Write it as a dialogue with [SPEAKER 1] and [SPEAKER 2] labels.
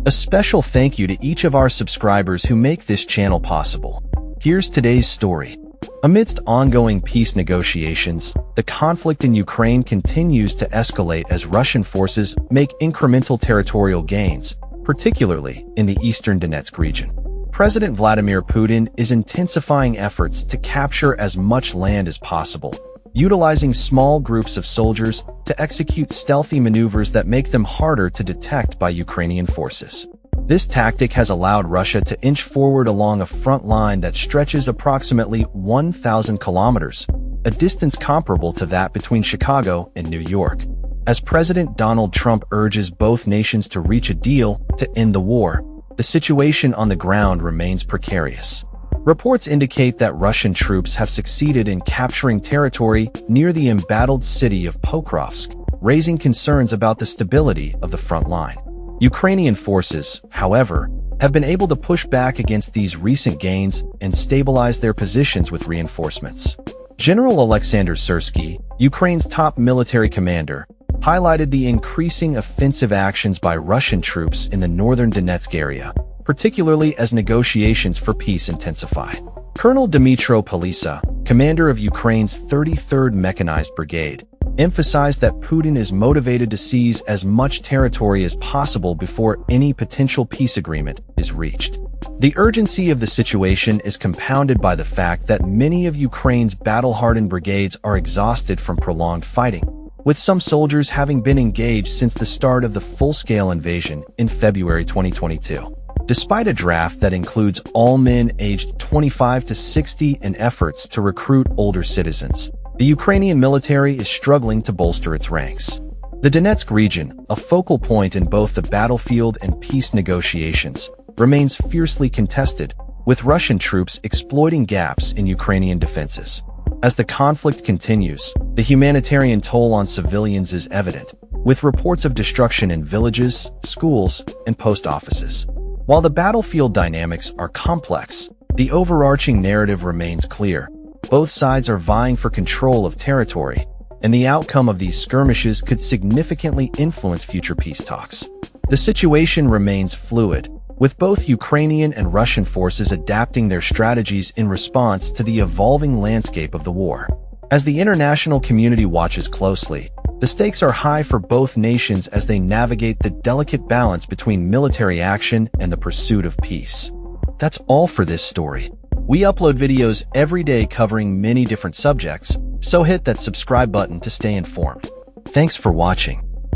[SPEAKER 1] A special thank you to each of our subscribers who make this channel possible. Here's today's story. Amidst ongoing peace negotiations, the conflict in Ukraine continues to escalate as Russian forces make incremental territorial gains, particularly in the eastern Donetsk region. President Vladimir Putin is intensifying efforts to capture as much land as possible, utilizing small groups of soldiers to execute stealthy maneuvers that make them harder to detect by Ukrainian forces. This tactic has allowed Russia to inch forward along a front line that stretches approximately 1,000 kilometers, a distance comparable to that between Chicago and New York. As President Donald Trump urges both nations to reach a deal to end the war, the situation on the ground remains precarious. Reports indicate that Russian troops have succeeded in capturing territory near the embattled city of Pokrovsk, raising concerns about the stability of the front line. Ukrainian forces, however, have been able to push back against these recent gains and stabilize their positions with reinforcements. General Alexander Syrsky, Ukraine's top military commander, highlighted the increasing offensive actions by Russian troops in the northern Donetsk area, particularly as negotiations for peace intensify. Colonel Dmytro Kuleba, commander of Ukraine's 33rd Mechanized Brigade, emphasized that Putin is motivated to seize as much territory as possible before any potential peace agreement is reached. The urgency of the situation is compounded by the fact that many of Ukraine's battle-hardened brigades are exhausted from prolonged fighting, with some soldiers having been engaged since the start of the full-scale invasion in February 2022. Despite a draft that includes all men aged 25 to 60 and efforts to recruit older citizens, the Ukrainian military is struggling to bolster its ranks. The Donetsk region, a focal point in both the battlefield and peace negotiations, remains fiercely contested, with Russian troops exploiting gaps in Ukrainian defenses. As the conflict continues, the humanitarian toll on civilians is evident, with reports of destruction in villages, schools, and post offices. While the battlefield dynamics are complex, the overarching narrative remains clear. Both sides are vying for control of territory, and the outcome of these skirmishes could significantly influence future peace talks. The situation remains fluid, with both Ukrainian and Russian forces adapting their strategies in response to the evolving landscape of the war. As the international community watches closely, the stakes are high for both nations as they navigate the delicate balance between military action and the pursuit of peace. That's all for this story. We upload videos every day covering many different subjects, so hit that subscribe button to stay informed. Thanks for watching.